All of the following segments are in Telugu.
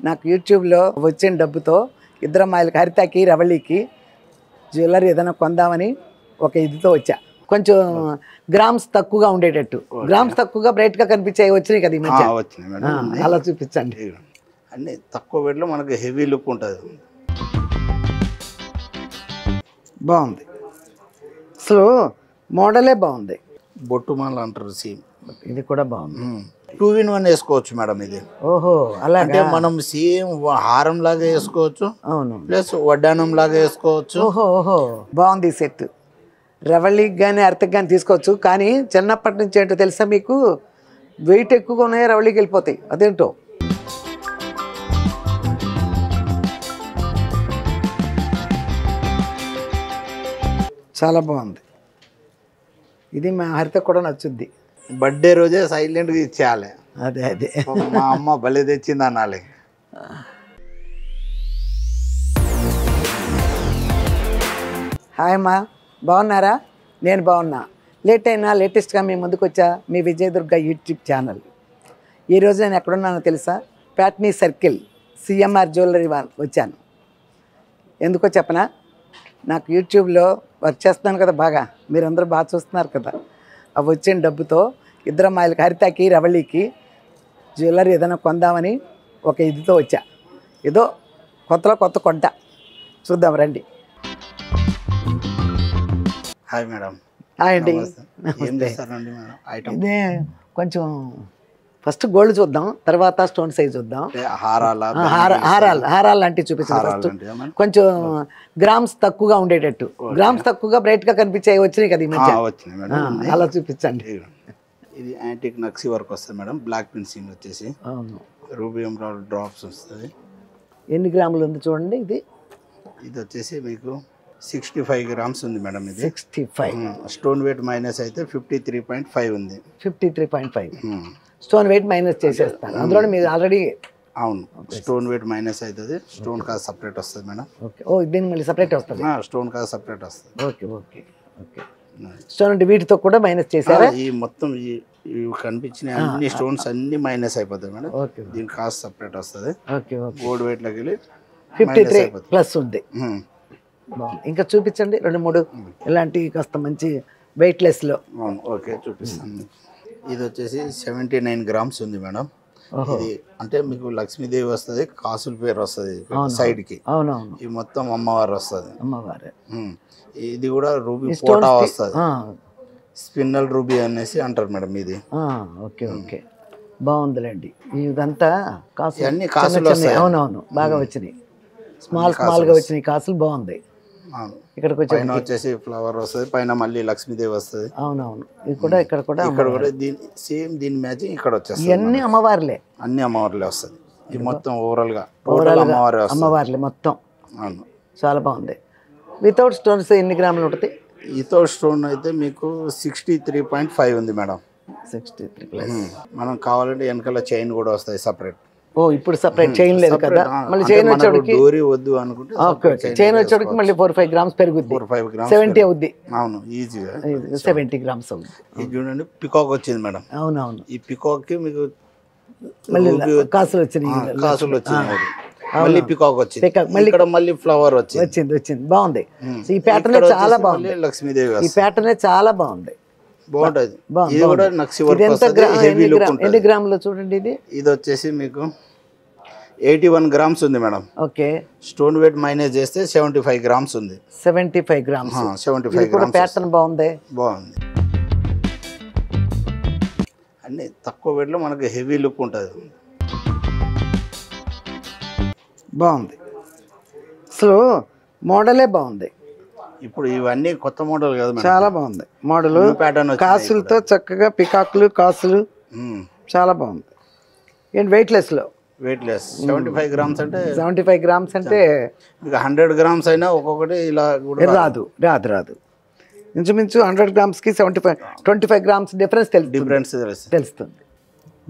నాకు యూట్యూబ్లో వచ్చిన డబ్బుతో ఇద్దరు అమ్మాయిలకి హరితకి రవళికి జ్యువెలరీ ఏదైనా కొందామని ఒక ఇదితో వచ్చా. కొంచెం గ్రామ్స్ తక్కువగా ఉండేటట్టు, గ్రామ్స్ తక్కువగా బ్రైట్గా కనిపించాయి వచ్చినాయి కదా ఈ మధ్య. అలా చూపించండి. అన్ని తక్కువ రేట్లో మనకి హెవీ లుక్ ఉంటుంది. బాగుంది, అసలు మోడలే బాగుంది. బొట్టుమాల అంటారు సేమ్. ఇది కూడా బాగుంది. 2-in-1 వేసుకోవచ్చు మేడం ఇది. ఓహో, అలాగే మనం సేమ్ హారం లాగా వేసుకోవచ్చు. అవును, ప్లస్ వడ్డానం లాగా వేసుకోవచ్చు. ఓహో ఓహో, బాగుంది ఈ సెట్. రవళికి కానీ అర్థకి కానీ తీసుకోవచ్చు. కానీ చిన్నప్పటి నుంచి ఏంటో తెలుసా మీకు, వెయిట్ ఎక్కువగా ఉన్నాయి రవళికి వెళ్ళిపోతాయి. అదేంటో చాలా బాగుంది. ఇది మా హరిత కూడా నచ్చుద్ది. బర్త్డే రోజే సైలెంట్గా ఇచ్చేయాలి. అదే అదే, మా అమ్మ భలే తెచ్చింది అనాలి. హాయ్ అమ్మా, బాగున్నారా? నేను బాగున్నా. లేట్ అయినా లేటెస్ట్గా మీ ముందుకు వచ్చా, మీ విజయదుర్గ యూట్యూబ్ ఛానల్. ఈరోజు నేను ఎక్కడున్నానో తెలుసా? ప్యాట్నీ సర్కిల్ సిఎంఆర్ జ్యువెలరీ వచ్చాను. ఎందుకో చెప్పనా? నాకు యూట్యూబ్లో వర్క్ చేస్తున్నాను కదా, బాగా మీరందరూ బాగా చూస్తున్నారు కదా. అవి వచ్చిన డబ్బుతో ఇద్దరు అమ్మాయిలకి హరితకి రవళికి జ్యువెలరీ ఏదైనా కొందామని ఒక ఇదితో వచ్చా. ఏదో కొత్తలో కొత్త కొంట, చూద్దాం రండి. Hi madam. హాయ్ అండి. ఏం చేస్తారండి మేడం ఐటమ్? ఇదే కొంచెం ఫస్ట్ గోల్డ్ చూద్దాం, తర్వాత స్టోన్ సైజ్ చూద్దాం. హారాలు లాంటివి చూపించాలి ఫస్ట్. కొంచెం గ్రామ్స్ తక్కువగా ఉండేటట్టు, గ్రామ్స్ తక్కువగా బ్రైట్గా కనిపించాయి వచ్చినాయి కదా ఈ మధ్య. అలా చూపించండి. ఇది యాంటిక్ నక్సీ వర్క్ వస్తుంది మేడం. బ్లాక్ ఫినిషింగ్ వచ్చేసి రూబీ ఎమరాల్డ్ డ్రాప్స్ వస్తుంది. ఎన్ని గ్రాములు ఉంది చూడండి. ఇది వచ్చేసి మీకు 65 గ్రామ్స్ ఉంది మేడం. ఇది 65. స్టోన్ వెయిట్ మైనస్ అయితే 53.5 ఉంది. 53.5 స్టోన్ వెయిట్ మైనస్ చేసేస్తారు అందులో మీరు ఆల్రెడీ. అవును, స్టోన్ వెయిట్ మైనస్ అవుతుంది. స్టోన్ కాస్ట్ సపరేట్ వస్తుంది మేడం. ఓకే. ఓ, దీనికి మళ్ళీ సపరేట్ వస్తుంది. స్టోన్ కాస్ట్ సపరేట్ వస్తుంది. Okay okay okay. స్టోన్ అంటే వీటితో కూడా మైనస్ చేశారా? ఈ మొత్తం ఇవి కనిపించిన అన్ని స్టోన్స్ అన్ని మైనస్ అయిపోతాయి మేడం. ఓకే. దీని కాస్ట్ సపరేట్ వస్తుంది. Okay okay. గోల్డ్ వెయిట్ లోకి వెళ్ళి 53 ప్లస్ ఉంది. బాగుంది. ఇంకా చూపించండి 2-3 ఇలాంటి కాస్త మంచి వెయిట్లెస్లో. అవును, ఓకే చూపిస్తాను. ఇది వచ్చేసి 79 గ్రామ్స్ ఉంది మేడం. ఇది అంటే మీకు లక్ష్మీదేవి వస్తుంది, కాసుల పేరు వస్తుంది సైడ్ కి. అవునవును. ఇది మొత్తం అమ్మవారు వస్తుంది. అమ్మవారు. ఇది కూడా రూబీ పోటా వస్తుంది. స్పిన్నల్ రూబీ అనేసి అంటారు మేడం ఇది. ఓకే ఓకే, బాగుందిలేండి. ఇదంతా కాసులు అన్ని కాసులు వస్తాయి. అవునవును, బాగా వచ్చినాయి. స్మాల్ గా వచ్చినాయి కాసులు. బాగుంది. ఇక్కడికి వచ్చేసి ఫ్లవర్ వస్తుంది, పైన మళ్ళీ లక్ష్మీదేవి వస్తుంది. అవునవును. ఇది కూడా ఇక్కడ కూడా సేమ్ దీని మ్యాచింగ్ ఇక్కడ వచ్చేస్తుంది. ఇవన్నీ అమ్మవార్లే, అన్ని అమ్మవార్లే వస్తుంది. ఇది మొత్తం ఓవరాల్ గా అమ్మవార్లే మొత్తం. అవును, చాలా బాగుంది. వితౌట్ స్టోన్స్ ఎన్ని గ్రాములు ఉంటుంది? వితౌట్ స్టోన్ అయితే మీకు 63.5 ఉంది మేడం. 63 ప్లస్. మనం కావాలంటే వెనకాల చైన్ కూడా వస్తాయి సపరేట్. ఓ, ఇప్పుడు సపరేట్ చైన్ లేదు కదా. మళ్ళీ చైన్ వచ్చేటికి డోరీ వద్దు అనుకుంటే చైన్ వచ్చేటికి మళ్ళీ 4-5 గ్రామ్స్ పెరుగుద్ది. 4-5 గ్రామ్స్ 70 అవుద్ది. అవును, ఈజీగా 70 గ్రామ్స్ అవుద్ది. ఇది చూడండి, పికాక్ వచ్చింది మేడం. అవునవును. ఈ పికాక్ కి మీకు మళ్ళీ కాసులు వచ్చినాయి. మళ్ళీ పికాక్ వచ్చింది. ఇక్కడ మళ్ళీ ఫ్లవర్ వచ్చింది. బాగుంది. ఈ ప్యాటర్న్ చాలా బాగుంది. లక్ష్మీదేవి ఈ ప్యాటర్న్ చాలా బాగుంది. బాగుంటది. ఎన్ని గ్రాములు చూడండి. ఇది వచ్చేసి మీకు 81 గ్రామ్స్ ఉంది madam. Okay. Stone wait minus చేస్తే 75 గ్రామ్స్ ఉంది. 75 గ్రామ్స్. 75 గ్రామ్స్. ప్యాటర్న్ బాగుంది. అన్ని తక్కువ వెయిట్ లో మనకి హెవీ లుక్ ఉంటుంది. బాగుంది, అసలు మోడలే బాగుంది. ఇప్పుడు ఇవన్నీ కొత్త మోడల్ కదా, చాలా బాగుంది మోడల్. కాసులతో చక్కగా పికాకులు కాసులు చాలా బాగుంది. ఏంటి వెయిట్లెస్ లో? వెయిట్లెస్ 75 గ్రామ్స్ అంటే 75 గ్రామ్స్ అంటే 100 గ్రామ్స్ అయినా ఒక్కొక్కటి ఇలా రాదు. ఇంచుమించు 100 గ్రామ్స్ కి 25 గ్రామ్స్ డిఫరెన్స్ తెలుస్తుంది.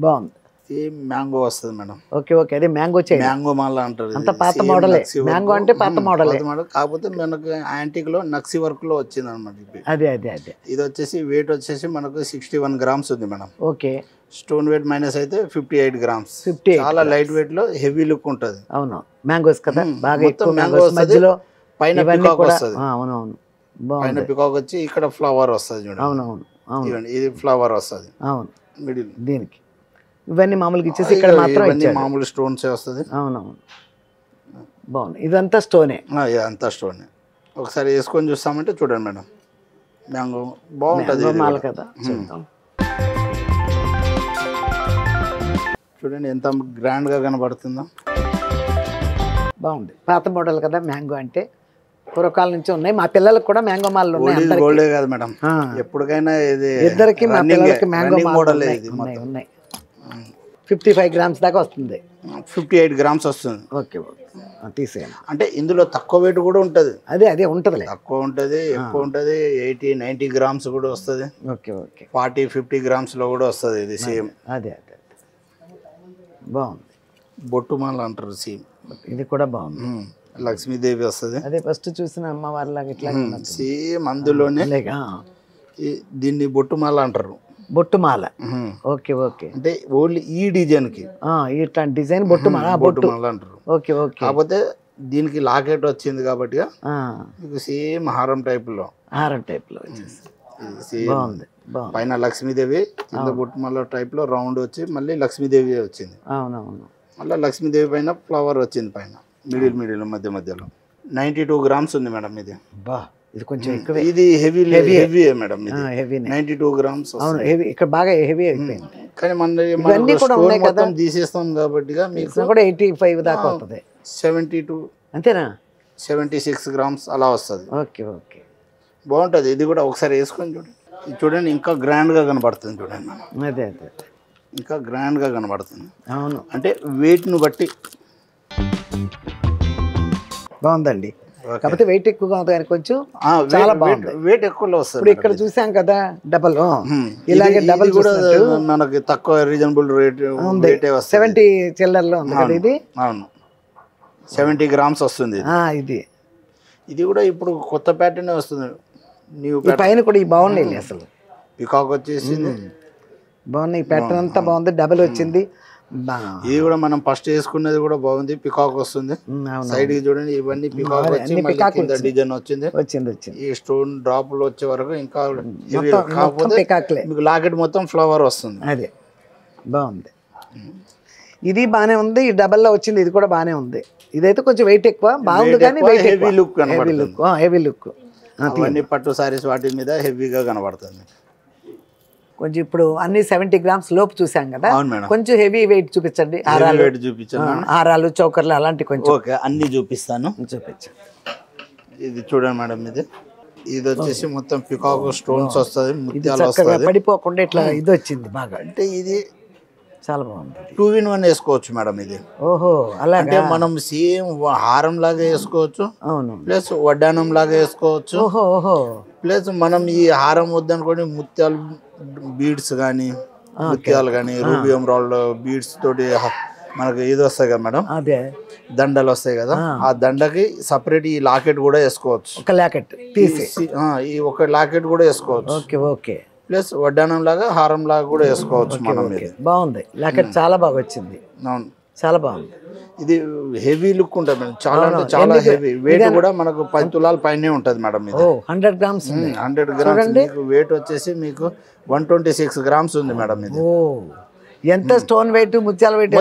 బాగుంది. సేమ్ మ్యాంగో వస్తుంది మేడం. ఓకే ఓకే, అదే మ్యాంగో చైన్ మ్యాంగో మాల అంటారు. అంత పాత మోడలే, మ్యాంగో అంటే పాత మోడలే. కాకపోతే మనకు యాంటిక్ లో నక్సీ వర్క్ లో వచ్చింది అనమాట. అదే అదే అదే. ఇది వచ్చేసి వెయిట్ వచ్చేసి మనకు 61 గ్రామ్స్ ఉంది madam. Okay. Stone wait minus అయితే 58 గ్రామ్స్. చాలా లైట్ వెయిట్ లో హెవీ లుక్ ఉంటుంది. అవును, మ్యాంగోస్ కదా బాగా ఎక్కువ మ్యాంగో వస్తుంది. మధ్యలో పైన పికాక్ వస్తుంది. అవునవును, పైన పికాక్ వచ్చి ఇక్కడ ఫ్లవర్ వస్తుంది చూడండి. అవునవును అవును, ఇది ఫ్లవర్ వస్తుంది. అవును మిడిల్. దీనికి ఇవన్నీ మామూలుగా ఇచ్చేసి ఇక్కడ మాత్రం మామూలు స్టోన్స్ వస్తుంది. అవునవును, బాగుంది. ఇదంతా స్టోనే, ఇదంతా స్టోనే. ఒకసారి వేసుకొని చూస్తామంటే చూడండి మేడం, మ్యాంగో బాగుంటుంది మాల కదా. చూద్దాం, చూడండి ఎంత గ్రాండ్ గా కనబడుతుందో. బాగుంది, పాత మోడల్ కదా మ్యాంగో అంటే. పూర్వకాలం నుంచి ఉన్నాయి, మా పిల్లలకు కూడా మ్యాంగో మాలలు ఉన్నాయి. గోల్డే కాదు మేడం, ఎప్పటికైనా ఇది ఇద్దరికి మా పిల్లలకి మ్యాంగో మోడల్ ఉన్నాయి. 55 గ్రామ్స్ దాకా వస్తుంది. 58 గ్రామ్స్ వస్తుంది. ఓకే ఓకే, తీసేయండి. అంటే ఇందులో తక్కువ వెయిట్ కూడా ఉంటుంది. అదే అదే ఉంటుంది, తక్కువ ఉంటుంది, ఎక్కువ ఉంటుంది. 80-90 గ్రామ్స్ కూడా వస్తుంది. ఓకే ఓకే, 40-50 గ్రామ్స్ లో కూడా వస్తుంది. ఇది సేమ్. అదే అదే, బాగుంది. బొట్టు మాల అంటారు సేమ్. ఇది కూడా బాగుంది. లక్ష్మీదేవి వస్తుంది. అదే ఫస్ట్ చూసిన అమ్మవారి లాగా ఇట్లా సేమ్. అందులోనే దీన్ని బొట్టు మాల అంటారు. బొట్టు మాల. ఓకే ఓకే, అంటే ఓన్లీ ఈ డిజైన్ కి ఇట్లాంటి డిజైన్ బొట్టు మాల. బొట్టు మాల అంటారు. ఓకే ఓకే, కాకపోతే దీనికి లాకెట్ వచ్చింది కాబట్టి మీకు సేమ్ హారం టైప్ లో బాగుంది. పైన లక్ష్మీదేవి, కింద బొట్టు మాల టైప్ లో రౌండ్ వచ్చి మళ్ళీ లక్ష్మీదేవి వచ్చింది. అవునవును, మళ్ళీ లక్ష్మీదేవి పైన ఫ్లవర్ వచ్చింది పైన మిడిల్ మధ్యలో. 92 గ్రామ్స్ ఉంది మేడం ఇది. ఇది కొంచెం ఎక్కువ. ఇది హెవీ మేడం, ఇది 92 గ్రామ్స్. అవును, హెవీ. ఇక్కడ బాగా హెవీ అయిపోయింది. కానీ మన మొత్తం తీసేస్తాం కాబట్టి మీకు కూడా 85 దాకా వస్తుంది. 72 అంతేనా? 76 గ్రామ్స్ అలా వస్తుంది. ఓకే ఓకే, బాగుంటుంది. ఇది కూడా ఒకసారి వేసుకొని చూడండి. చూడండి ఇంకా గ్రాండ్ గా కనబడుతుంది. చూడండి అదే అదే, ఇంకా గ్రాండ్ గా కనబడుతుంది. అవును, అంటే వెయిట్ ను బట్టి బాగుందండి. కాకపోతే వెయిట్ ఎక్కువగా ఉంది కానీ కొంచెం చాలా బాగుంది. వెయిట్ ఎక్కువలో వస్తుంది. ఇప్పుడు ఇక్కడ చూసాం కదా డబల్, ఇలాగే డబల్ కూడా మనకి తక్కువ రీజనబుల్ రేట్ 70 చిల్లర్లో ఉంది కదా ఇది. అవును, 70 గ్రామ్స్ వస్తుంది ఇది కూడా. ఇప్పుడు కొత్త ప్యాటర్న్ వస్తుంది. న్యూ పైన కూడా ఈ బాగున్నాయి అసలు. పికాక్ వచ్చేసింది, బాగున్నాయి. ప్యాటర్న్ అంతా బాగుంది, డబల్ వచ్చింది. ఇది కూడా మనం ఫస్ట్ వేసుకున్నది కూడా బాగుంది. పికాక్ వస్తుంది సైడ్ కి చూడండి. ఇవన్నీ పికాక్ వచ్చి డిజైన్ వచ్చింది. ఈ స్టోన్ డ్రాప్ లో వచ్చే వరకు ఇంకా మీకు లాకెట్ మొత్తం ఫ్లవర్ వస్తుంది. అదే బాగుంది. ఇది బానే ఉంది. ఈ డబల్ లో వచ్చింది, ఇది కూడా బానే ఉంది. ఇదైతే కొంచెం వెయిట్ ఎక్కువ, బాగుంది కానీ హెవీ లుక్ హెవీ లుక్. అవన్నీ పట్టు సారీస్ వాటి మీద హెవీగా కనబడుతుంది. కొంచెం ఇప్పుడు అన్ని 70 గ్రామ్స్ లోపు చూసాం కదా, కొంచెం హెవీ వెయిట్ చూపించండి. హారాలు, చౌకర్లు అలాంటి కొంచెం అన్ని చూపిస్తాను. చూపించండి. ఇది చూడండి మేడం, ఇది వచ్చేసి మొత్తం పికాక్ స్టోన్స్ వస్తుంది, ముత్యాలు వస్తుంది. పడిపోకుండా ఇట్లా ఇది వచ్చింది బాగా. అంటే ఇది చాలా బాగుంది. 2-in-1 వేసుకోవచ్చు మేడం ఇది. ఓహో, అలాగే మనం సేమ్ హారం లాగా వేసుకోవచ్చు. అవును, ప్లస్ వడ్డానం లాగా వేసుకోవచ్చు. ఓహో, ప్లస్ మనం ఈ హారం వద్దనుకోండి ముత్యాలు బీడ్స్ కానీ, ముత్యాలు కానీ, రూబియం రాల్డ్ బీడ్స్ తోటి మనకు ఇది వస్తాయి కదా మేడం, అదే దండలు వస్తాయి కదా, ఆ దండకి సపరేట్ ఈ లాకెట్ కూడా వేసుకోవచ్చు. ఒక లాకెట్ తీసి ఈ ఒక లాకెట్ కూడా వేసుకోవచ్చు. ఓకే ఓకే, ప్లస్ వడ్డానం లాగా హారం లాగా కూడా వేసుకోవచ్చు మనం. బాగుంది, లాకెట్ చాలా బాగా వచ్చింది. అవును, చాలా బాగుంది. ఇది హెవీ లుక్ ఉంటుంది మేడం, చాలా అంటే చాలా హెవీ. వెయిట్ కూడా మనకు 10 తులాల పైనే ఉంటుంది మేడం. ఇది 100 గ్రామ్స్. 100 గ్రామ్స్ వెయిట్ వచ్చేసి మీకు 126 గ్రామ్స్ ఉంది మేడం. ఇది ఎంత స్టోన్ వెయిట్, ముత్యాల వెయిట్,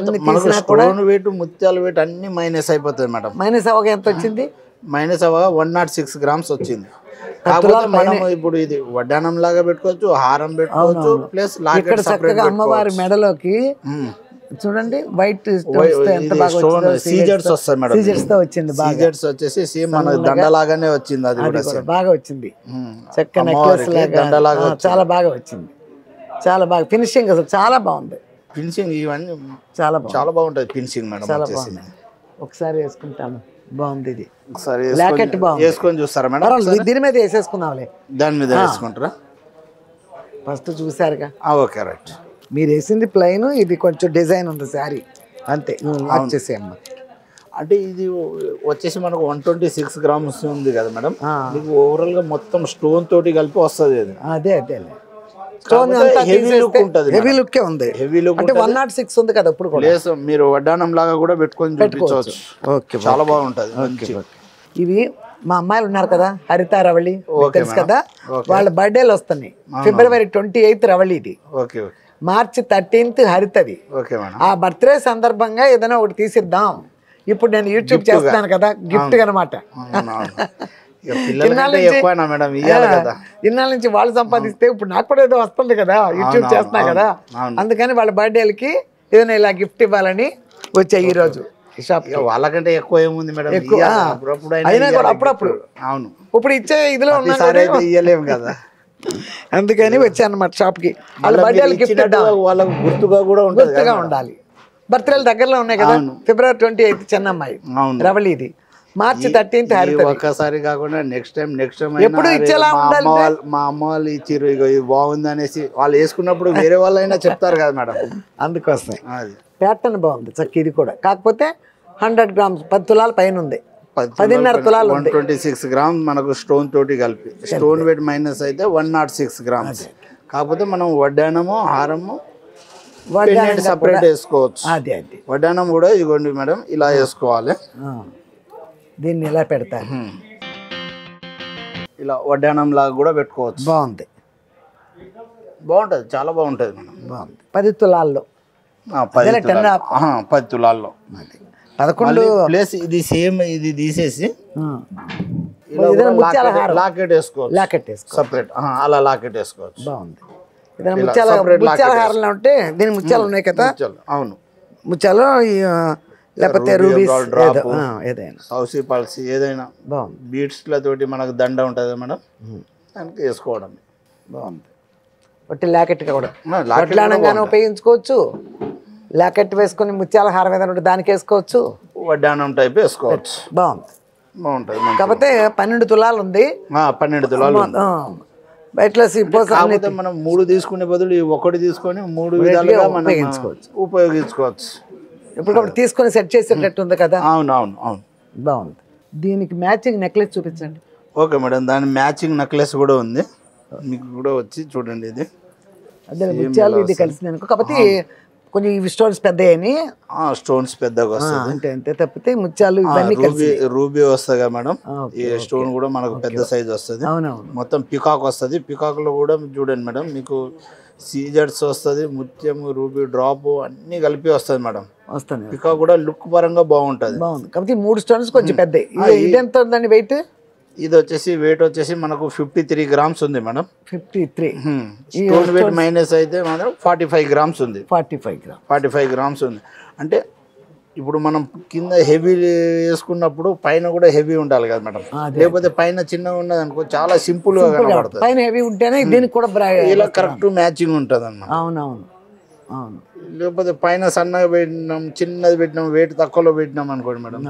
స్టోన్ వెయిట్, ముత్యాల వెయిట్ అన్ని మైనస్ అయిపోతుంది మేడం. మైనస్ అవగా ఎంత వచ్చింది? మైనస్ అవగా 106 గ్రామ్స్ వచ్చింది. కాకపోతే మనం ఇప్పుడు ఇది వడ్డానం లాగా పెట్టుకోవచ్చు, హారం పెట్టుకోవచ్చు, ప్లస్ లాకెట్ సపరేట్. అమ్మవారి మెడలోకి చూడండి వైట్ సీజర్స్ వస్తాయి మేడం. సీజర్స్ తో వచ్చింది. సీజర్స్ వచ్చేసి సేమ్ మన దండ లాగానే వచ్చింది. అది కూడా బాగా వచ్చింది, చక్కగా నెక్లెస్ లాగా చాలా బాగా వచ్చింది. చాలా బాగా ఫినిషింగ్ అసలు చాలా బాగుంది. ఫినిషింగ్ ఇవన్నీ చాలా బాగుంటుంది ఫినిషింగ్ మేడం. చాలా బాగుంది. ఒకసారి వేసుకుంటాను, బాగుంది. ఇది ఒకసారి లాకెట్ బాగుంది, వేసుకొని చూస్తారా మేడం? దీని మీద వేసేసుకున్నాంలే. దాని మీద వేసుకుంటారా? ఫస్ట్ చూసారుగా. Okay right. మీరు వేసింది ప్లెయిన్, ఇది కొంచెం డిజైన్ ఉంది శారీ అంతే. లాక్ చేసేయమ్మా. అంటే ఇది వచ్చేసి మనకు 126 గ్రామ్స్ ఉంది కదా మేడం, మీకు ఓవరాల్ గా మొత్తం స్టోన్ తోటి కలిపి వస్తుంది అది. అదే స్టోన్ హెవీ లుక్ ఉంటుంది, హెవీ లుక్ ఉంది, హెవీ లుక్ అంటే 106 ఉంది కదా ఇప్పుడు కూడా. లేదు మీరు వడ్డానం లాగా కూడా పెట్టుకోవచ్చు. ఓకే, చాలా బాగుంటది. ఇవి మా అమ్మాయిలు ఉన్నారు కదా, హరిత రవళి తెలుసు కదా, వాళ్ళ బర్త్డేలు వస్తున్నాయి. ఫిబ్రవరి 28 రవళి ఇది, మార్చి 13 హరితది. ఆ బర్త్డే సందర్భంగా ఏదైనా ఒకటి తీసిద్దాం. ఇప్పుడు నేను యూట్యూబ్ చేస్తున్నాను కదా, గిఫ్ట్ అనమాట. ఇన్నాళ్ళ నుంచి వాళ్ళు సంపాదిస్తే ఇప్పుడు నాకు కూడా ఏదో వస్తుంది కదా, యూట్యూబ్ చేస్తున్నా కదా, అందుకని వాళ్ళ బర్త్డేలకి ఏదైనా ఇలా గిఫ్ట్ ఇవ్వాలని వచ్చాయి ఈ రోజు షాప్. వాళ్ళకంటే ఎక్కువ ఏముంది మేడం, అయినా కూడా అప్పుడప్పుడు. అవును, ఇప్పుడు ఇచ్చే ఇదిలో ఇయ్యలేము కదా, అందుకని వచ్చాను అన్నమాట షాప్ కి. వాళ్ళ బర్త్డేలు గిఫ్ట్ వాళ్ళకు గుర్తుగా కూడా ఉండాలి. బర్త్డేలు దగ్గరలో ఉన్నాయి కదా, ఫిబ్రవరి 28 చెన్నమ్మాయి రవళిది, మార్చి 13 హరిత. ఒక్కసారి కాకుండా నెక్స్ట్ టైం ఎప్పుడు ఇచ్చేలా ఉండాలి. మా అమ్మ వాళ్ళు ఇచ్చిర్రు, ఇక ఇది బాగుంది అనేసి వాళ్ళు వేసుకున్నప్పుడు వేరే వాళ్ళైనా చెప్తారు కదా మేడం, అందుకోసం. ప్యాటర్న్ బాగుంది చక్క. ఇది కూడా కాకపోతే 100 గ్రామ్స్ 10 తులాల పైన ఉంది, 10.5 తులాలు 126 గ్రామ్స్ మనకు స్టోన్ తోటి కలిపి. స్టోన్ వెయిట్ మైనస్ అయితే 106 గ్రామ్స్. కాకపోతే మనం వడ్డానము హారము సపరేట్ వేసుకోవచ్చు. వడ్డానం కూడా ఇదిగోండి మేడం, ఇలా వేసుకోవాలి. దీన్ని ఇలా పెడతారు, ఇలా వడ్డానం లాగా కూడా పెట్టుకోవచ్చు. బాగుంది, బాగుంటది, చాలా బాగుంటది మేడం. బాగుంది. 10 తులాల్లో 10 తులాల్లో 11 ప్లేస్. ఇది సేమ్ ఇది తీసేసి లాకెట్ వేసుకోవచ్చు సపరేట్, అలా లాకెట్ వేసుకోవచ్చు. బాగుంది. ముత్యాల హారాలు ఉంటే దీని ముత్యాలు ఉన్నాయి కదా. అవును, ముత్యాలు లేకపోతే రూబీస్ ఏదైనా సౌసీ పల్సి ఏదైనా బాగుంది. బీడ్స్లతోటి మనకు దండ ఉంటుంది మేడం, దానికి వేసుకోవడం బాగుంది. ఒకటి లాకెట్ కూడా వడ్డానంగానే ఉపయోగించుకోవచ్చు, లాకెట్ వేసుకొని ముత్యాల హారం ఏదైనా దానికి వేసుకోవచ్చు, వడ్డానం టైప్ వేసుకోవచ్చు. బాగుంటుంది. కాకపోతే 12 తులాలు ఉంది. 12 తులాలు మనం 3 తీసుకునే బదులు 1 తీసుకొని 3 విధాలుగా మనం ఉపయోగించుకోవచ్చు. ఇప్పుడు తీసుకొని సెట్ చేసేటట్టు ఉంది కదా. అవును. బాగుంది. దీనికి మ్యాచింగ్ నెక్లెస్ చూపించండి. ఓకే మేడం, దాని మ్యాచింగ్ నెక్లెస్ కూడా ఉంది, మీకు కూడా వచ్చి చూడండి. ఇది అదే ముత్యాలు ఇది కలిసింది అనుకో, కాకపోతే కొంచెం ఇవి స్టోన్స్ పెద్దయని. స్టోన్స్ పెద్దగా వస్తుంది అంతే తప్పితే ముత్యాలు ఇవన్నీ రూబీ వస్తుంది కదా మేడం. ఈ స్టోన్ కూడా మనకు పెద్ద సైజ్ వస్తుంది. మొత్తం పికాక్ వస్తుంది. పికాక్ లో కూడా చూడండి మేడం, మీకు సీజర్స్ వస్తుంది, ముత్యం రూబీ డ్రాప్ అన్ని కలిపి వస్తుంది మేడం. పికాక్ కూడా లుక్ పరంగా బాగుంటది. కాబట్టి 3 స్టోన్స్ కొంచెం పెద్ద. ఇది ఎంత ఉందండి వెయిట్? ఇది వచ్చేసి వెయిట్ వచ్చేసి మనకు 53 గ్రామ్స్ ఉంది మేడం. 53. స్టోన్ వెయిట్ మైనస్ అయితే మాత్రం 45 గ్రామ్స్ ఉంది. 45 గ్రామ్స్ ఉంది. అంటే ఇప్పుడు మనం కింద హెవీ వేసుకున్నప్పుడు పైన కూడా హెవీ ఉండాలి కదా మేడం, లేకపోతే పైన చిన్నగా ఉన్నది అనుకో చాలా సింపుల్ గా కనబడుతుంది. పైన హెవీ ఉంటేనే దీనికి కూడా ఇలా కరెక్ట్ మ్యాచింగ్ ఉంటుంది అన్నమాట. అవును. లేకపోతే పైన సన్నగా పెట్టినాం, చిన్నది పెట్టినాం, వెయిట్ తక్కువలో పెట్టినాం అనుకోండి మేడం,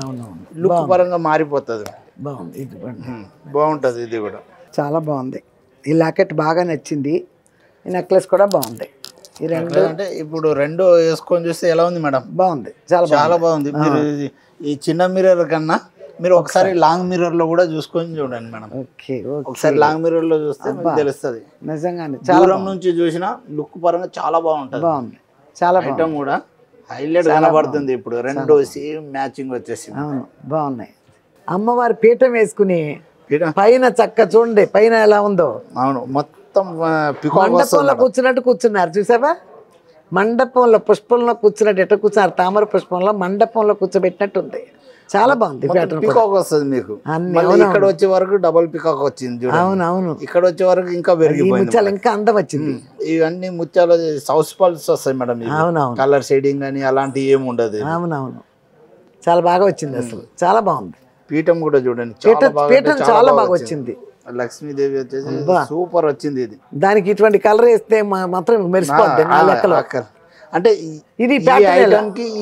లుక్ పరంగా మారిపోతుంది. బాగుంటుంది. ఇది కూడా చాలా బాగుంది. ఈ లాకెట్ బాగా నచ్చింది. ఈ నెక్లెస్ కూడా బాగుంది. ఈ రెండు అంటే ఇప్పుడు రెండు వేసుకొని చూస్తే ఎలా ఉంది మేడం? బాగుంది, చాలా బాగుంది. మీరు ఈ చిన్న మిర్రర్ కన్నా మీరు ఒకసారి లాంగ్ మిర్రర్ లో కూడా చూసుకొని చూడండి మేడం. ఒకసారి లాంగ్ మిర్రర్ లో చూస్తే తెలుస్తుంది. నిజంగానే దూరం నుంచి చూసినా లుక్ పరంగా చాలా బాగుంటుంది. బాగుంది. చాలా ఐటమ్ కూడా హైలైట్ కనబడుతుంది. ఇప్పుడు రెండు సేమ్ మ్యాచింగ్ వచ్చేసి బాగున్నాయి. అమ్మవారి పీఠం వేసుకుని పైన చక్క చూడండి, పైన ఎలా ఉందో. అవును, మొత్తం మండపంలో కూర్చున్నట్టు కూర్చున్నారు. చూసావా, మండపంలో పుష్పంలో కూర్చున్నట్టు ఎట్లా కూర్చున్నారు, తామర పుష్పంలో మండపంలో కూర్చోబెట్టినట్టు ఉంది. చాలా బాగుంది. పికాక్ వస్తుంది మీకు. ఇక్కడ వచ్చే వరకు డబుల్ పికాక్ వచ్చింది. అవునవును. ఇక్కడ వచ్చే వరకు ఇంకా పెరిగిపోయింది, ఇంకా అందం వచ్చింది. ఇవన్నీ ముత్యాలు సౌస్ పల్స్ వస్తాయి మేడం. అవునవును. కలర్ షేడింగ్ అని అలాంటివి ఏమి ఉండదు. అవునవును, చాలా బాగా వచ్చింది. అసలు చాలా బాగుంది. పీఠం కూడా చూడండి, పీఠం చాలా బాగా వచ్చింది. లక్ష్మీదేవి వచ్చేసి సూపర్ వచ్చింది. ఇది దానికి ఇటువంటి కలర్ వేస్తే మాత్రం మెరిసిపోద్ది నా లెక్కలో. అంటే ఇది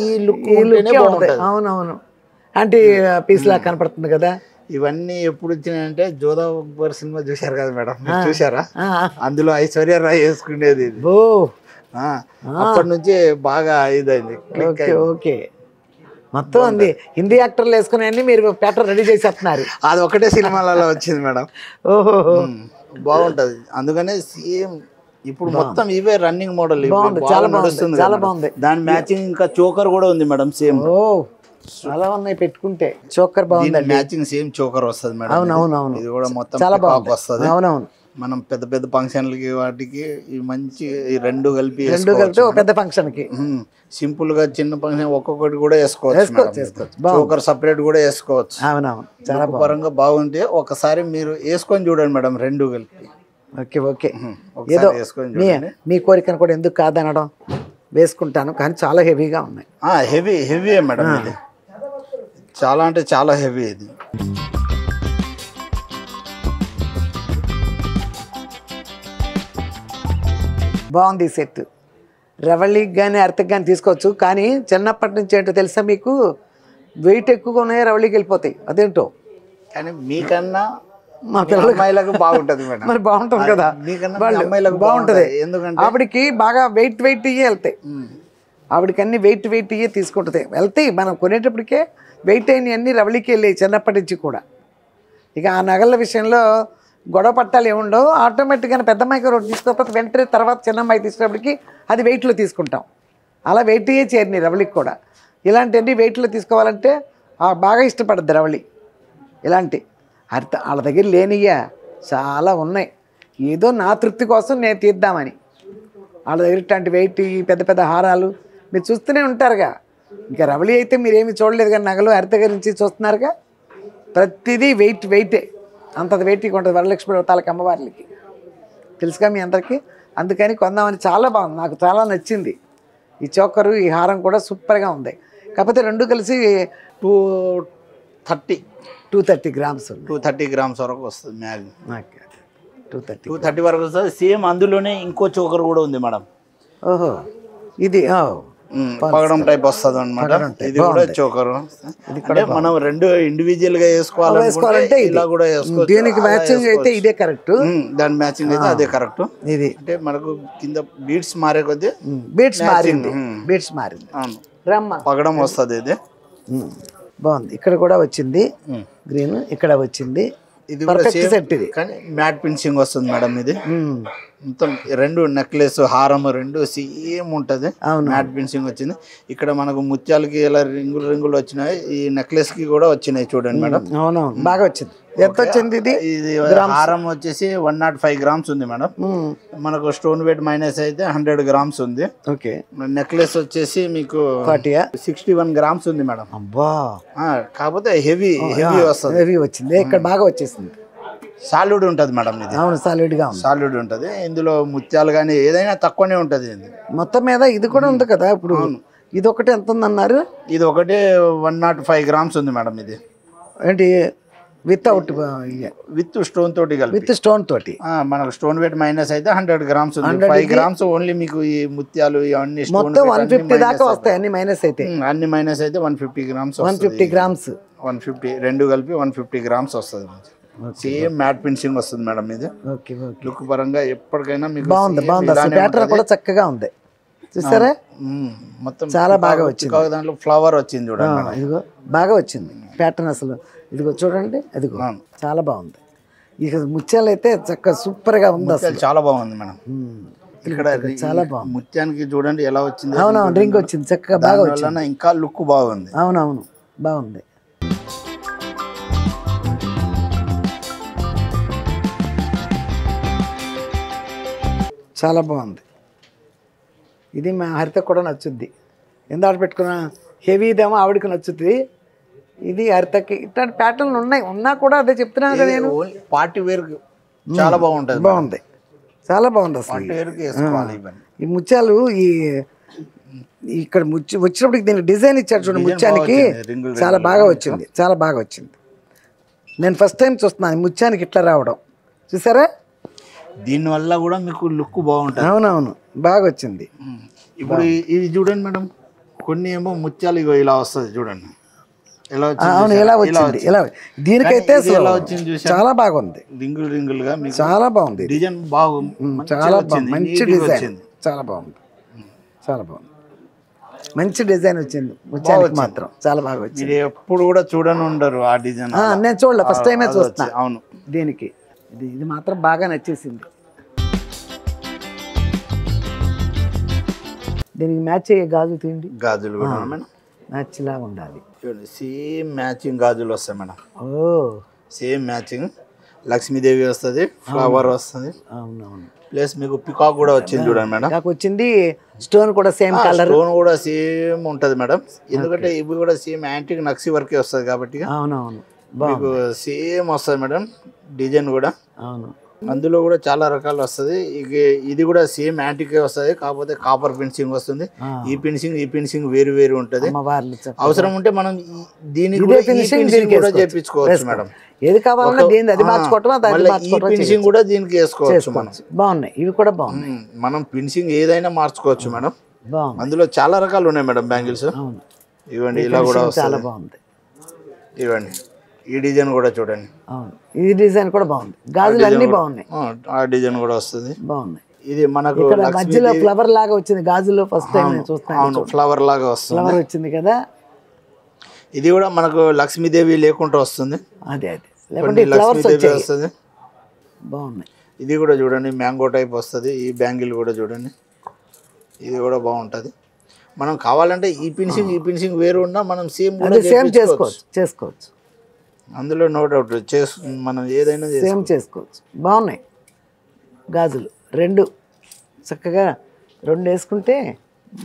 ఈ లుక్. అవునవును, అంటే పీస్ లా కనపడుతుంది కదా. ఇవన్నీ ఎప్పుడు వచ్చినాయంటే జోధా అక్బర్ సినిమా చూశారు కదా మేడం, చూసారా? అందులో ఐశ్వర్య రాయ్ వేసుకునేది. అప్పటి నుంచి బాగా ఇదైంది. ఓకే ఓకే, మొత్తం అంది హిందీ యాక్టర్లు వేసుకుని అన్ని మీరు ప్యాటర్న్ రెడీ చేసేస్తున్నారు. అది ఒకటే సినిమాలలో వచ్చింది మేడం. ఓహో, బాగుంటది. అందుకనే సేమ్ ఇప్పుడు మొత్తం ఇవే రన్నింగ్ మోడల్ చాలా నడుస్తుంది, చాలా బాగుంది. దాని మ్యాచింగ్ ఇంకా చోకర్ కూడా ఉంది మేడం సేమ్. ఓ చాలా ఉన్నాయి పెట్టుకుంటే. చోకర్ బాగుంది, మ్యాచింగ్ సేమ్ చోకర్ వస్తుంది మేడం. అవునవునవును, ఇది కూడా మొత్తం చాలా బాగుంది వస్తుంది. అవునవును, మనం పెద్ద పెద్ద ఫంక్షన్లకి వాటికి ఈ మంచి ఈ రెండు కలిపి పెద్ద ఫంక్షన్ కి సింపుల్ గా చిన్న ఫంక్షన్ ఒక్కొక్కటి కూడా వేసుకోవచ్చు. చోకర్ సపరేట్ కూడా వేసుకోవచ్చు. అవునవును, చాలా పరంగా బాగుంటే ఒకసారి మీరు వేసుకొని చూడండి మేడం, రెండు కలిపి. ఓకే ఓకే, ఏదో మీ కోరికను కూడా ఎందుకు కాదనడం, వేసుకుంటాను. కానీ చాలా హెవీగా ఉన్నాయి. హెవీ మేడం, ఇది చాలా అంటే చాలా హెవీ. ఇది బాగుంది ఈ సెట్. రవళికి కానీ అర్థకి కానీ తీసుకోవచ్చు. కానీ చిన్నప్పటి నుంచి ఏంటో తెలుసా మీకు, వెయిట్ ఎక్కువగా ఉన్నాయి, రవళికి వెళ్ళిపోతాయి. అదేంటో కానీ మీకన్నా మా పిల్లలకి అమ్మాయిలకు బాగుంటుంది మేడం. మరి బాగుంటుంది కదా, బాగుంటుంది. ఎందుకంటే ఆవిడకి బాగా వెయిట్ ఇయ్యే వెళ్తాయి. ఆవిడకి అన్ని వెయిట్ ఇయ్యే తీసుకుంటుంది, వెళ్తాయి. మనం కొనేటప్పటికే వెయిట్ అయినవి అన్నీ రవళికి వెళ్ళాయి చిన్నప్పటి నుంచి కూడా. ఇక ఆ నగల విషయంలో గొడవ పట్టాలు ఏముండవు. ఆటోమేటిక్గా పెద్ద అమ్మాయికి ఒకటి తీసుకోకపోతే వెంటనే తర్వాత చిన్న అమ్మాయి తీసుకున్నప్పటికీ అది వెయిట్లో తీసుకుంటాం. అలా వెయిట్ అయ్యే చేరినాయి రవళికి కూడా. ఇలాంటివన్నీ వెయిట్లో తీసుకోవాలంటే బాగా ఇష్టపడద్దు రవళి. ఇలాంటి వాళ్ళ దగ్గర లేనియ్యా చాలా ఉన్నాయి. ఏదో నా తృప్తి కోసం నేను తీద్దామని వాళ్ళ దగ్గర ఇట్లాంటి వెయిట్ పెద్ద పెద్ద హారాలు మీరు చూస్తూనే ఉంటారుగా. ఇంకా రవళి అయితే మీరేమి చూడలేదు కానీ నగలు హరిత గారి నుంచి చూస్తున్నారుగా. ప్రతిదీ వెయిటే, అంత వెయిట్గా ఉంటుంది వరలక్ష్మి వ్రతాలకి అమ్మవార్లకి, తెలుసుగా మీ అందరికీ. అందుకని కొందామని. చాలా బాగుంది, నాకు చాలా నచ్చింది. ఈ చోకరు ఈ హారం కూడా సూపర్గా ఉంది. కాకపోతే రెండు కలిసి 230 గ్రామ్స్ 230 గ్రామ్స్ వరకు వస్తుంది. మ్యాక్సిమం 230 వరకు వస్తుంది. సేమ్ అందులోనే ఇంకో చోకర్ కూడా ఉంది మేడం. ఓహో, ఇది పగడం టైప్ వస్తుంది అనమాట. ఇది కూడా చోకర్. అంటే మనం రెండు ఇండివిజువల్ గా వేసుకోవాలంటే ఇలా కూడా వేసుకోవచ్చు. దీనికి మ్యాచింగ్ అయితే ఇదే కరెక్ట్, దాని మ్యాచింగ్ అయితే అదే కరెక్ట్. ఇది అంటే మనకు కింద బీడ్స్ మారే కొద్దీ బీడ్స్ మారింది. అవును, రమ్మ పగడం వస్తుంది. ఇది బాగుంది. ఇక్కడ కూడా వచ్చింది గ్రీన్, ఇక్కడ వచ్చింది. ఇది సెట్. ఇది కానీ మ్యాట్ ఫినిషింగ్ వస్తుంది మేడం. ఇది మొత్తం రెండు నెక్లెస్ హారం రెండు సేమ్ ఉంటుంది. మ్యాట్ ఫినిషింగ్ వచ్చింది. ఇక్కడ మనకు ముత్యాలకి ఇలా రింగులు వచ్చినాయి. ఈ నెక్లెస్ కి కూడా వచ్చినాయి చూడండి మేడం. అవునవును, బాగా వచ్చింది. ఎంత వచ్చింది ఇది? ఇది హారం వచ్చేసి 105 గ్రామ్స్ ఉంది మేడం. మనకు స్టోన్ వెయిట్ మైనస్ అయితే 100 గ్రామ్స్ ఉంది. ఓకే, నెక్లెస్ వచ్చేసి మీకు 61 గ్రామ్స్ ఉంది మేడం. అబ్బా, కాకపోతే హెవీ వస్తుంది. హెవీ వచ్చింది. ఇక్కడ బాగా వచ్చేసింది. సాలిడ్ ఉంటుంది మేడం. ఇది అవును, సాలిడ్ ఉంటుంది. ఇందులో ముత్యాలు కానీ ఏదైనా తక్కువనే ఉంటుంది. మొత్తం మీద ఇది కూడా ఉంది కదా. ఇప్పుడు ఇది ఒకటి ఎంత ఉందన్నారు? ఇది ఒకటి 105 గ్రామ్స్ ఉంది మేడం. ఇది ఏంటి వితౌట్ విత్ స్టోన్ తోటి కలిపి? విత్ స్టోన్ తోటి. మనకు స్టోన్ వెయిట్ మైనస్ అయితే 100 గ్రామ్స్ ఉంది. 5 గ్రామ్స్ ఓన్లీ మీకు ఈ ముత్యాలు ఇవన్నీ మొత్తం 150 దాకా వస్తాయి. అన్ని మైనస్ అయితే 150 గ్రామ్స్. 150 గ్రామ్స్ 150 రెండు కలిపి 150 గ్రామ్స్ వస్తుంది. సేమ్ మ్యాట్ ఫినిషింగ్ వస్తుంది మేడం. ఇది లుక్ పరంగా ఎప్పటికైనా మీకు బాగుంది. ప్యాటర్న్ కూడా చక్కగా ఉంది, చూసారా? మొత్తం చాలా బాగా వచ్చింది. దాంట్లో ఫ్లవర్ వచ్చింది చూడండి. ఇదిగో బాగా వచ్చింది ప్యాటర్న్ అసలు. ఇదిగో చూడండి, అదిగో చాలా బాగుంది. ఇక ముత్యాలు అయితే చక్కగా సూపర్ గా ఉంది. అసలు చాలా బాగుంది మేడం. ఇక్కడ చాలా బాగుంది. ముత్యానికి చూడండి ఎలా వచ్చింది. అవునవును, రింగ్ వచ్చింది చక్కగా, బాగా వచ్చింది. ఇంకా లుక్ బాగుంది. అవునవును, బాగుంది. చాలా బాగుంది. ఇది మా హరిత కూడా నచ్చుద్ది. ఎంత పెట్టుకున్నా హెవీదేమో ఆవిడకి నచ్చుద్ది. ఇది హరితకి ఇట్లాంటి ప్యాటర్న్లు ఉన్నా కూడా అదే చెప్తున్నాను కదా నేను. పార్టీ వేర్ చాలా బాగుంటుంది. బాగుంది, చాలా బాగుంది అసలు. ఈ ముత్యాలు ఇక్కడ వచ్చినప్పటికి దీనికి డిజైన్ ఇచ్చారు చూడండి. ముత్యానికి చాలా బాగా వచ్చింది, చాలా బాగా వచ్చింది. నేను ఫస్ట్ టైం చూస్తున్నాను ముత్యానికి ఇట్లా రావడం, చూసారా? దీనివల్ల కూడా మీకు లుక్ బాగుంటుంది. అవునవును, బాగా వచ్చింది. ఇప్పుడు ఇది చూడండి మేడం, కొన్ని ఏమో ముత్యాలు ఇగో ఇలా వస్తుంది చూడండి. అవును, ఎలా వచ్చింది. ఎలా దీనికైతే చాలా బాగుంది. రింగులుగా చాలా బాగుంది. డిజైన్ బాగుంది, చాలా మంచి డిజైన్, చాలా బాగుంది. చాలా బాగుంది, మంచి డిజైన్ వచ్చింది, ముత్యానికి మాత్రం చాలా బాగా వచ్చింది. మీరు ఎప్పుడు కూడా చూడని ఉండరు ఆ డిజైన్. నేను చూడలే, ఫస్ట్ టైమే చూస్తున్నా. అవును, దీనికి ఇది మాత్రం బాగా నచ్చేసింది. దీనికి మ్యాచ్ అయ్యే గాజులు తీయండి. గాజులు కూడా మేడం మ్యాచ్ లాగా ఉండాలి. సేమ్ మ్యాచింగ్ గాజులు వస్తాయి మేడం. ఓ సేమ్ మ్యాచింగ్. లక్ష్మీదేవి వస్తుంది, ఫ్లవర్ వస్తుంది. అవునవును. ప్లస్ మీకు పికాక్ కూడా వచ్చింది చూడండి మేడం. నాకు వచ్చింది స్టోన్ కూడా సేమ్ కలర్. స్టోన్ కూడా సేమ్ ఉంటుంది మేడం, ఎందుకంటే ఇవి కూడా సేమ్ యాంటిక్ నక్సీ వర్కే వస్తుంది కాబట్టి. అవునవును, మీకు సేమ్ వస్తుంది మేడం డిజైన్ కూడా. అవును, అందులో కూడా చాలా రకాలు వస్తుంది. ఇది కూడా సేమ్ యాంటికే వస్తుంది, కాకపోతే కాపర్ ఫినిషింగ్ వస్తుంది. ఈ ఫినిషింగ్ వేరు వేరు ఉంటుంది. అవసరం ఉంటే మనం దీనికి కూడా చేయించుకోవచ్చు మేడం. ఏది కావాలన్నా దీని అది మార్చుకోవటం, ఈ ఫినిషింగ్ కూడా దీనికి వేసుకోవచ్చు మనం. బాగున్నాయి, ఇవి కూడా బాగున్నాయి. మనం ఫినిషింగ్ ఏదైనా మార్చుకోవచ్చు మేడం. అందులో చాలా రకాలు ఉన్నాయి మేడం బ్యాంగిల్స్. ఇవ్వండి, ఇలా కూడా చాలా బాగుంది. ఇవ్వండి, ఈ డిజైన్ కూడా చూడండి. ఈ డిజైన్ కూడా బాగుంది. గాజులు అన్ని బాగున్నాయి. ఆ డిజైన్ కూడా వస్తుంది, బాగున్నాయి. ఇది మనకు మధ్యలో ఫ్లవర్ లాగా వచ్చింది గాజులో, ఫస్ట్ టైం నేను చూస్తాను. అవును, ఫ్లవర్ లాగా వస్తుంది, ఫ్లవర్ వచ్చింది కదా. ఇది కూడా మనకు లక్ష్మీదేవి లేకుండా వస్తుంది. అదే లేకుంటే లక్ష్మీదేవి వస్తుంది. బాగున్నాయి. ఇది కూడా చూడండి, మ్యాంగో టైప్ వస్తుంది. ఈ బ్యాంగిల్ కూడా చూడండి, ఇది కూడా బాగుంటుంది. మనం కావాలంటే ఈ ఫినిషింగ్ వేరు ఉన్నా మనం సేమ్ చేసుకోవచ్చు. అందులో నో డౌట్ మనం ఏదైనా సేమ్ చేసుకోవచ్చు. బాగున్నాయి గాజులు రెండు, చక్కగా రెండు వేసుకుంటే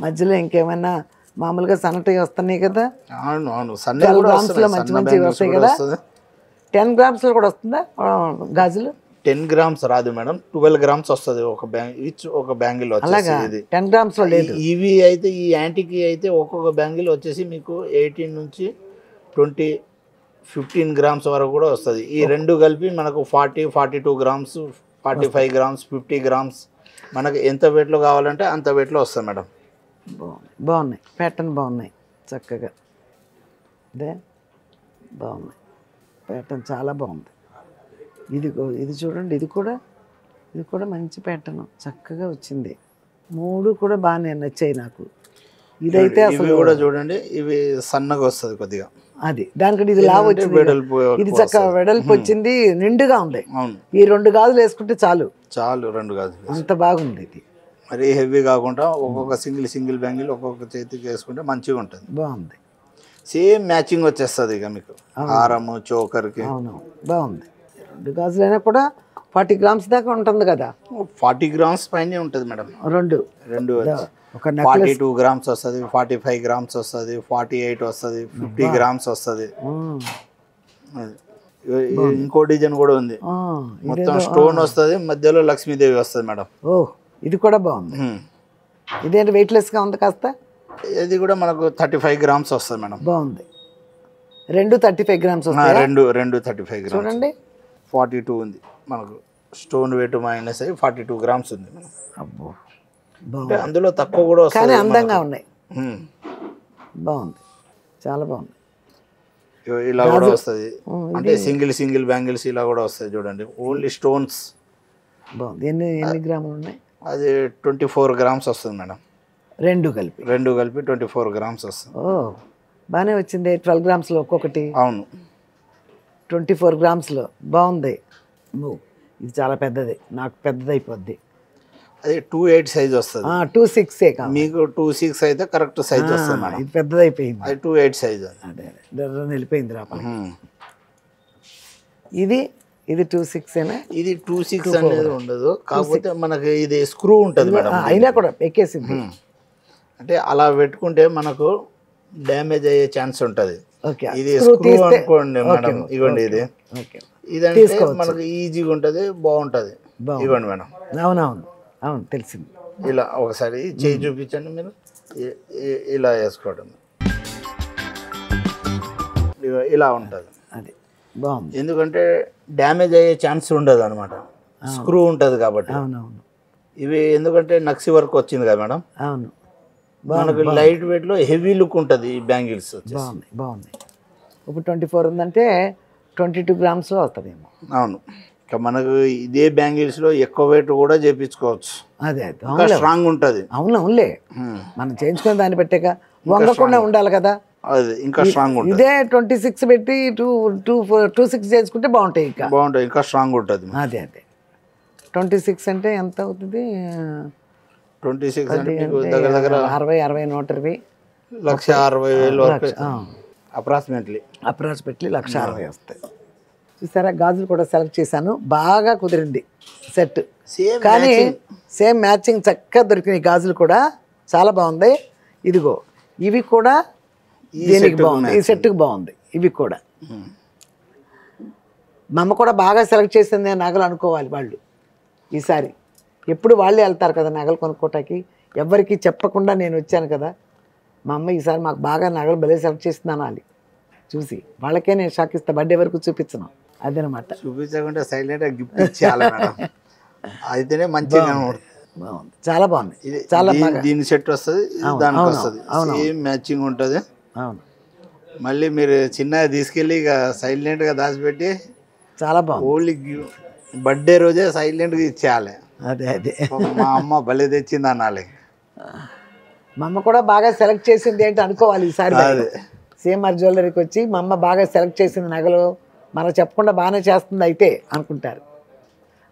మధ్యలో ఇంకేమైనా మామూలుగా సన్నటి వస్తున్నాయి కదా. అవును అవును, 12 గ్రామ్స్లో మంచి మంచి వస్తాయి కదా. 10 గ్రామ్స్లో కూడా వస్తుందా గాజులు? 10 గ్రామ్స్ రాదు మేడం, 12 గ్రామ్స్ వస్తుంది ఒక బ్యాంగిల్ వచ్చేసి. 10 గ్రామ్స్లో లేదు. ఇవి అయితే ఈ యాంటీకి అయితే ఒక్కొక్క బ్యాంగిల్ వచ్చేసి మీకు 18 నుంచి 15 గ్రామ్స్ వరకు కూడా వస్తుంది. ఈ రెండు కలిపి మనకు 42 గ్రామ్స్, 45 గ్రామ్స్, 50 గ్రామ్స్ మనకు ఎంత వెయిట్లో కావాలంటే అంత వెయిట్లో వస్తుంది మేడం. బాగున్నాయి, ప్యాటర్న్ బాగున్నాయి చక్కగా. అదే బాగున్నాయి, ప్యాటర్న్ చాలా బాగుంది. ఇది చూడండి, ఇది కూడా మంచి ప్యాటర్న్ చక్కగా వచ్చింది. మూడు కూడా బాగానే నచ్చాయి నాకు. ఇదైతే అసలు కూడా చూడండి, ఇవి సన్నగా వస్తుంది కొద్దిగా. అది దానికంటే ఇది లావు వచ్చింది, ఇది చక్కగా వెడల్పు వచ్చింది, నిండుగా ఉంది. ఈ 2 గాజులు వేసుకుంటే చాలు. 2 గాజులు అంత బాగుంది. ఇది మరి హెవీ కాకుండా ఒక్కొక్క సింగిల్ బ్యాంగిల్ ఒక్కొక్క చేతికి వేసుకుంటే మంచిగా ఉంటుంది. బాగుంది, సేమ్ మ్యాచింగ్ వచ్చేస్తుంది ఇక మీకు హారము చోకర్కి. అవును, బాగుంది. 2 గాజులైనా కూడా 40 గ్రామ్స్ దాకా ఉంటుంది కదా. 40 గ్రామ్స్ పైన ఉంటుంది మేడం. రెండు 42 గ్రామ్స్ వస్తుంది, 45 గ్రామ్స్ వస్తుంది, 48 వస్తుంది, 50 గ్రామ్స్ వస్తుంది. ఇంకో డిజైన్ కూడా ఉంది, మొత్తం స్టోన్ వస్తుంది, మధ్యలో లక్ష్మీదేవి వస్తుంది మేడం. ఇది కూడా బాగుంది. ఇదేంటి వెయిట్లెస్గా ఉంది కాస్త. ఇది కూడా మనకు 35 గ్రామ్స్ వస్తుంది మేడం. బాగుంది. రెండు 35 గ్రామ్స్ వస్తాయి. రెండు 35 గ్రామ్స్. చూడండి, 42 ఉంది మనకు. స్టోన్ వెయిట్ మైనస్ అయ్యి 42 గ్రామ్స్ ఉంది మేడం. అబ్బో, అందులో తక్కువ కూడా వస్తుంది, కానీ అందంగా ఉన్నాయి. బాగుంది, చాలా బాగుంది. ఇలా కూడా వస్తుంది, అంటే సింగిల్ బ్యాంగిల్స్ ఇలా కూడా వస్తాయి చూడండి, ఓన్లీ స్టోన్స్. బాగుంది. ఎన్ని గ్రాములు ఉన్నాయి? అది 24 గ్రామ్స్ వస్తుంది మేడం. రెండు కలిపి 24 గ్రామ్స్ వస్తుంది. బాగానే వచ్చింది. 12 గ్రామ్స్లో ఒక్కొక్కటి. అవును, 24 గ్రామ్స్లో బాగుంది. ఇది చాలా పెద్దది, నాకు పెద్దది అయిపోద్ది. అది 28 సైజ్ వస్తుంది. 26 కాదు మీకు 26 అయితే కరెక్ట్ సైజ్ వస్తుంది మేడం. ఇది పెద్దది అయిపోయింది. అది 28 సైజ్. అదే వెళ్ళిపోయింది రాప. ఇది 26 ఇది 26 అనేది ఉండదు, కాకపోతే మనకి ఇది స్క్రూ ఉంటుంది మేడం. అయినా కూడా ఎక్కేసింది. అంటే అలా పెట్టుకుంటే మనకు డ్యామేజ్ అయ్యే ఛాన్స్ ఉంటుంది. ఇది స్క్రూ అనుకోండి మేడం, ఇవ్వండి. ఇదంటే మనకు ఈజీగా ఉంటుంది, బాగుంటుంది. ఇవ్వండి మేడం. అవును తెలిసింది. ఇలా ఒకసారి చేయి చూపించండి మీరు. ఇలా వేసుకోవడం ఇలా ఉంటుంది. అది బాగుంది, ఎందుకంటే డ్యామేజ్ అయ్యే ఛాన్స్ ఉండదు అనమాట, స్క్రూ ఉంటుంది కాబట్టి. అవునవును. ఇవి ఎందుకంటే నక్సీ వర్క్ వచ్చింది కదా మేడం. అవును, మనకు లైట్ వెయిట్లో హెవీ లుక్ ఉంటుంది ఈ బ్యాంగిల్స్. బాగుంది. ఇప్పుడు 24 ఉందంటే 22 గ్రామ్స్లో వస్తుందేమో. అవును, ఇంకా మనకు ఇదే బ్యాంగిల్స్లో ఎక్కువ వెయిట్ కూడా చేయించుకోవచ్చు. అదే స్ట్రాంగ్ ఉంటుంది. అవునులే, మనం చేయించుకునే దాన్ని పెట్టాక వంగకుండా ఉండాలి కదా. అది ఇంకా స్ట్రాంగ్ ఉంటుంది. ఇదే 26 పెట్టి 26 చేసుకుంటే బాగుంటాయి, ఇంకా బాగుంటుంది, ఇంకా స్ట్రాంగ్ ఉంటుంది. అదే 26 అంటే ఎంత అవుతుంది? 26 అంటే మీకు దగ్గర దగ్గర 60 120 1,60,000 వరకు అప్రాక్సిమేట్లీ 1,60,000 వస్తాయి. చూసారా, గాజులు కూడా సెలెక్ట్ చేశాను, బాగా కుదిరింది సెట్. కానీ సేమ్ మ్యాచింగ్ చక్కగా దొరికినాయి గాజులు కూడా, చాలా బాగుంది. ఇదిగో ఇవి కూడా దీనికి బాగుంది, ఈ సెట్కి బాగుంది. ఇవి కూడా మా అమ్మ కూడా బాగా సెలెక్ట్ చేసింది నగలు అనుకోవాలి వాళ్ళు. ఈసారి ఎప్పుడు వాళ్ళే వెళ్తారు కదా నగలు కొనుక్కోటానికి, ఎవరికి చెప్పకుండా నేను వచ్చాను కదా. మా అమ్మ ఈసారి మాకు బాగా నగలు భలే సెలెక్ట్ చేసింది అనాలి. చూసి వాళ్ళకే నేను షాక్ ఇస్తా, బర్త్డే వరకు చూపించను. అదనమాట. చూపించకుండా సైలెంట్గా గిఫ్ట్ ఇచ్చేయాలి మేడం, అయితేనే మంచిగా బాగుంది, చాలా బాగుంది. చాలా దీని సెట్ వస్తుంది, దానికి వస్తుంది, సేమ్ మ్యాచింగ్ ఉంటుంది. అవును, మళ్ళీ మీరు చిన్నగా తీసుకెళ్ళి ఇక సైలెంట్గా దాచిపెట్టి చాలా బాగుంది. ఓన్లీ బర్త్డే రోజే సైలెంట్గా ఇచ్చేయాలి. అదే మా అమ్మ భలే తెచ్చింది అనాలి. మా అమ్మ కూడా బాగా సెలెక్ట్ చేసింది ఏంటి అనుకోవాలి ఈసారి. సిఎంఆర్ జ్యువెలరీకి వచ్చి మా అమ్మ బాగా సెలెక్ట్ చేసింది నగలు, మనకు చెప్పకుండా బాగానే చేస్తుంది అయితే అనుకుంటారు.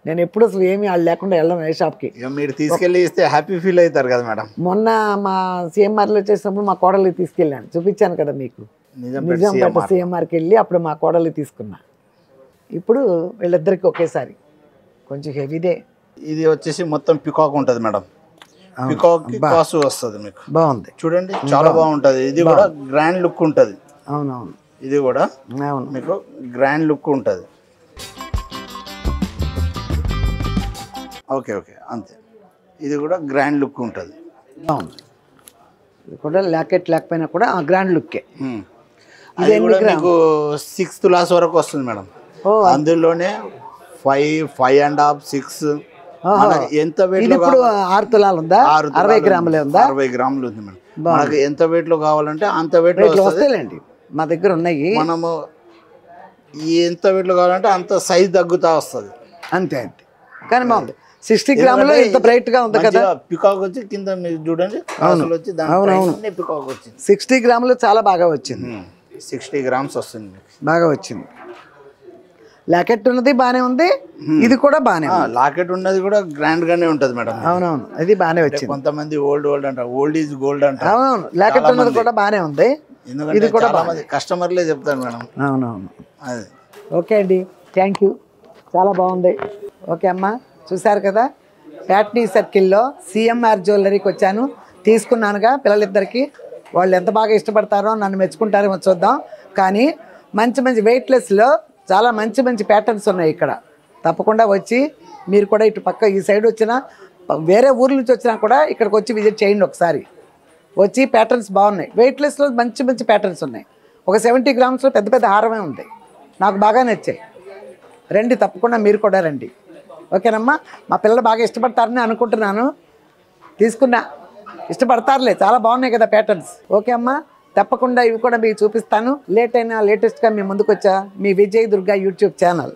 నేను ఎప్పుడు అసలు ఏమీ వాళ్ళు లేకుండా వెళ్ళను ఏ షాప్కి. మీరు తీసుకెళ్ళి ఇస్తే హ్యాపీ ఫీల్ అవుతారు కదా మేడం. మొన్న మా సిఎంఆర్లో చేసినప్పుడు మా కోడలికి తీసుకెళ్ళాను, చూపించాను కదా మీకు. నిజాంపేట సిఎంఆర్కి వెళ్ళి అప్పుడు మా కోడలికి తీసుకున్నా. ఇప్పుడు వీళ్ళిద్దరికి ఒకేసారి కొంచెం హెవీదే. ఇది వచ్చేసి మొత్తం పికాక్ ఉంటుంది మేడం, పికాక్ కాసు వస్తుంది మీకు. బాగుంది చూడండి, చాలా బాగుంటుంది. ఇది కూడా గ్రాండ్ లుక్ ఉంటుంది. అవునవును, ఇది కూడా అవును మీకు గ్రాండ్ లుక్ ఉంటుంది. ఓకే అంతే. ఇది కూడా గ్రాండ్ లుక్ ఉంటుంది. బాగుంది. ఇది కూడా లాకెట్ లేకపోయినా కూడా గ్రాండ్ లుక్కే. ఇది కూడా మీకు 6 తులాస్ వరకు వస్తుంది మేడం. అందులోనే 5.5.5, 6 ఎంత వెయిట్ లో 6 తులాలు ఉందా? 60 గ్రాములే ఉందా? 60 గ్రాములు ఉంది మేడం. మనకి ఎంత వెయిట్ లో కావాలంటే అంత వెయిట్ లో వస్తాయండి, మా దగ్గర ఉన్నాయి. మనము ఎంత వెయిట్ లో కావాలంటే అంత సైజ్ తగ్గుతా వస్తుంది. అంతే కానీ బాగుంది. 60 గ్రాములు ఇంత బ్రైట్ గా ఉంది కదా. పికాక్ వచ్చి కింద మీరు చూడండి, వచ్చి పికాక్ వచ్చింది. 60 గ్రాములు చాలా బాగా వచ్చింది. 60 గ్రామ్స్ వస్తుంది, బాగా వచ్చింది. లాకెట్ ఉన్నది బానే ఉంది, ఇది కూడా బానే ఉంది. లాకెట్ ఉన్నది కూడా గ్రాండ్ గానే ఉంటది మేడం. అవునవును, అది బానే వచ్చింది. కొంతమంది ఓల్డ్ అంటారు, ఓల్డ్ ఈజ్ గోల్డ్ అంటారు. అవునవును, లాకెట్ ఉన్నది కూడా బానే ఉంది. ఇది కూడా కస్టమర్లే చెప్తారు మేడం. అవునవును, అదే. ఓకే అండి, థ్యాంక్ యూ, చాలా బాగుంది. ఓకే అమ్మా, చూసారు కదా, ప్యాట్నీ సర్కిల్లో సిఎంఆర్ జ్యువెలరీకి వచ్చాను, తీసుకున్నానుగా పిల్లలిద్దరికి. వాళ్ళు ఎంత బాగా ఇష్టపడతారో, నన్ను మెచ్చుకుంటారేమో చూద్దాం. కానీ మంచి వెయిట్లెస్లో చాలా మంచి ప్యాటర్న్స్ ఉన్నాయి ఇక్కడ. తప్పకుండా వచ్చి మీరు కూడా ఇటు పక్క ఈ సైడ్ వచ్చినా, వేరే ఊర్ల నుంచి వచ్చినా కూడా ఇక్కడికి వచ్చి విజిట్ చేయండి ఒకసారి. వచ్చి ప్యాటర్న్స్ బాగున్నాయి, వెయిట్లెస్లో మంచి ప్యాటర్న్స్ ఉన్నాయి. ఒక 70 గ్రామ్స్లో పెద్ద హారమే ఉంది, నాకు బాగా నచ్చాయి. రండి, తప్పకుండా మీరు కూడా రండి. ఓకేనమ్మా, మా పిల్లలు బాగా ఇష్టపడతారని అనుకుంటున్నాను. తీసుకున్నా, ఇష్టపడతారులే, చాలా బాగున్నాయి కదా ప్యాటర్న్స్. ఓకే అమ్మా, తప్పకుండా ఇవి కూడా మీకు చూపిస్తాను. లేట్ అయినా లేటెస్ట్గా మీ ముందుకు వచ్చా మీ విజయ్ దుర్గా యూట్యూబ్ ఛానల్.